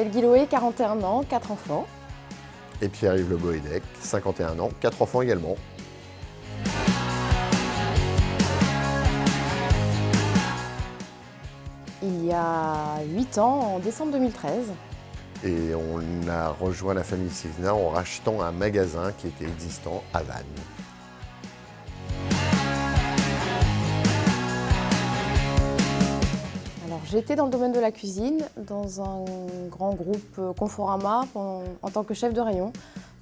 Isabelle Guilloé, 41 ans, 4 enfants. Et Pierre-Yves Le Boédec, 51 ans, 4 enfants également. Il y a 8 ans, en décembre 2013. Et on a rejoint la famille Icsina en rachetant un magasin qui était existant à Vannes. Alors, j'étais dans le domaine de la cuisine, dans un grand groupe Conforama en tant que chef de rayon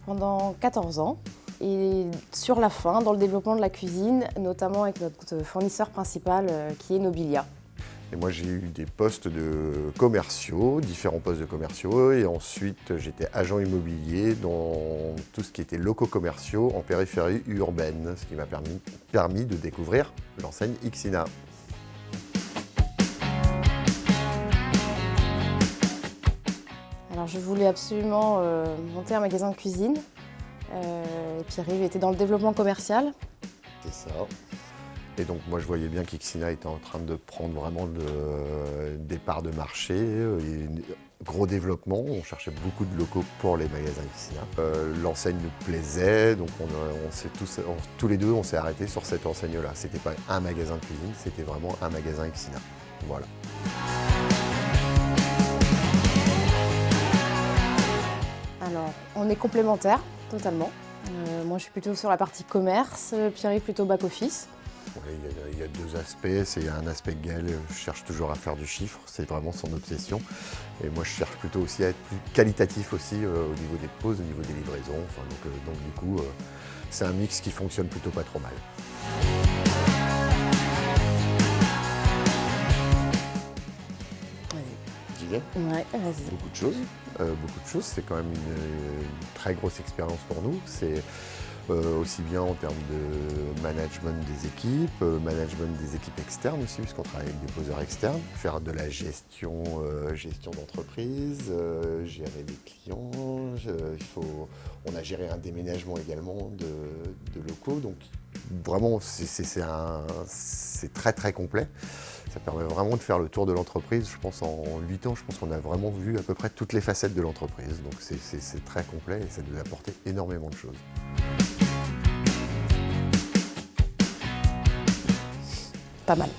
pendant 14 ans. Et sur la fin, dans le développement de la cuisine, notamment avec notre fournisseur principal qui est Nobilia. Et moi j'ai eu des postes de commerciaux, différents postes de commerciaux, et ensuite j'étais agent immobilier dans tout ce qui était locaux commerciaux en périphérie urbaine, ce qui m'a permis de découvrir l'enseigne Icsina. Alors je voulais absolument monter un magasin de cuisine. Et Pierre-Yves était dans le développement commercial. C'est ça. Et donc moi je voyais bien qu'Icsina était en train de prendre vraiment des parts de marché, et gros développement, on cherchait beaucoup de locaux pour les magasins Icsina. L'enseigne nous plaisait, donc tous les deux on s'est arrêtés sur cette enseigne-là. C'était pas un magasin de cuisine, c'était vraiment un magasin Icsina. Voilà. Alors on est complémentaires totalement. Moi je suis plutôt sur la partie commerce, Pierre-Yves plutôt back-office. Ouais, il y a deux aspects. C'est un aspect que Gaël cherche toujours à faire du chiffre, c'est vraiment son obsession. Et moi je cherche plutôt aussi à être plus qualitatif aussi au niveau des pauses, au niveau des livraisons. Enfin, donc du coup, c'est un mix qui fonctionne plutôt pas trop mal. J'y vais ? Ouais, vas-y. Beaucoup de choses. C'est quand même une très grosse expérience pour nous. C'est aussi bien en termes de management des équipes externes aussi, puisqu'on travaille avec des poseurs externes, faire de la gestion d'entreprise, gérer les clients, on a géré un déménagement également de locaux, donc vraiment c'est très très complet. Ça permet vraiment de faire le tour de l'entreprise. Je pense en 8 ans, je pense qu'on a vraiment vu à peu près toutes les facettes de l'entreprise. Donc c'est très complet et ça nous a apporté énormément de choses. Pas mal.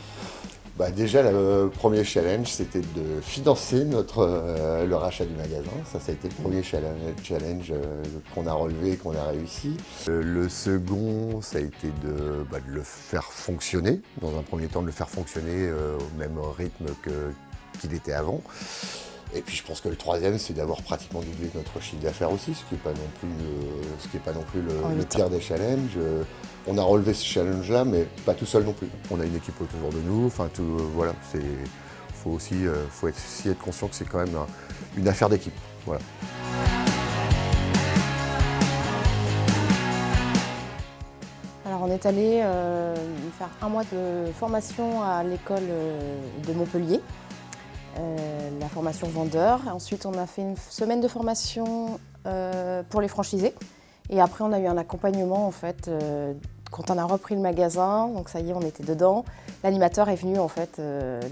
Déjà, le premier challenge, c'était de financer le rachat du magasin. Ça a été le premier challenge qu'on a relevé et qu'on a réussi. Le second, ça a été de le faire fonctionner. Dans un premier temps, de le faire fonctionner au même rythme qu'il était avant. Et puis je pense que le troisième, c'est d'avoir pratiquement doublé notre chiffre d'affaires aussi, ce qui n'est pas non plus le pire des challenges. On a relevé ce challenge-là, mais pas tout seul non plus. On a une équipe autour de nous, voilà, faut aussi être conscient que c'est quand même une affaire d'équipe. Voilà. Alors on est allé faire un mois de formation à l'école de Montpellier. La formation vendeur. Ensuite, on a fait une semaine de formation pour les franchisés. Et après, on a eu un accompagnement en fait quand on a repris le magasin. Donc ça y est, on était dedans. L'animateur est venu en fait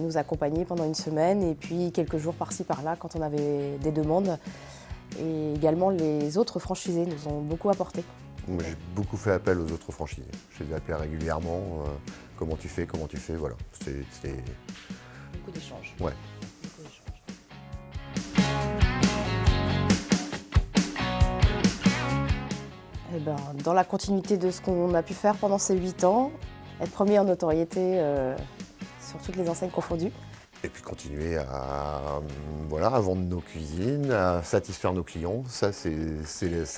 nous accompagner pendant une semaine et puis quelques jours par-ci par-là quand on avait des demandes. Et également, les autres franchisés nous ont beaucoup apporté. Moi, j'ai beaucoup fait appel aux autres franchisés. Je les appelais régulièrement. Comment tu fais, voilà. C'était Beaucoup d'échanges. Ouais. Et dans la continuité de ce qu'on a pu faire pendant ces 8 ans, être premier en notoriété sur toutes les enseignes confondues. Et puis continuer à vendre nos cuisines, à satisfaire nos clients. Ça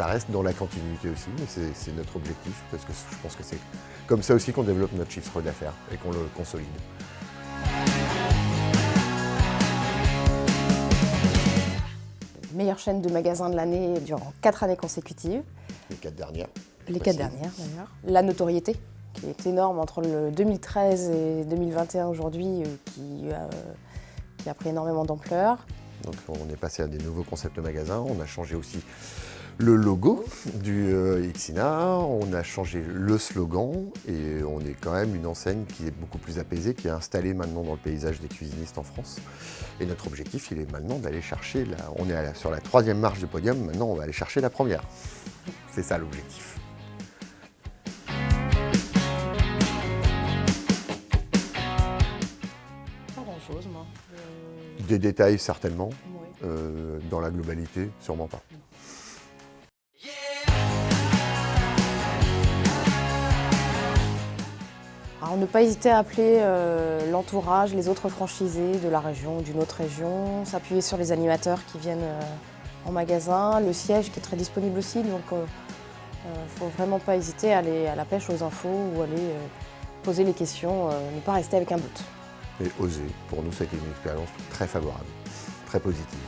reste dans la continuité aussi, mais c'est notre objectif, parce que je pense que c'est comme ça aussi qu'on développe notre chiffre d'affaires et qu'on le consolide. Meilleure chaîne de magasins de l'année durant 4 années consécutives. Les 4 dernières. Les 4 dernières d'ailleurs. La notoriété qui est énorme entre le 2013 et 2021 aujourd'hui, qui a pris énormément d'ampleur. Donc on est passé à des nouveaux concepts de magasins, on a changé aussi le logo du Ixina, on a changé le slogan et on est quand même une enseigne qui est beaucoup plus apaisée, qui est installée maintenant dans le paysage des cuisinistes en France. Et notre objectif, il est maintenant d'aller chercher, on est sur la 3e marche du podium, maintenant on va aller chercher la première. C'est ça l'objectif. Pas grand-chose, moi. Des détails certainement, Ouais. dans la globalité, sûrement pas. Alors, ne pas hésiter à appeler l'entourage, les autres franchisés de la région ou d'une autre région, s'appuyer sur les animateurs qui viennent en magasin, le siège qui est très disponible aussi, donc il ne faut vraiment pas hésiter à aller à la pêche aux infos ou aller poser les questions, ne pas rester avec un doute. Et oser, pour nous, ça a été une expérience très favorable, très positive.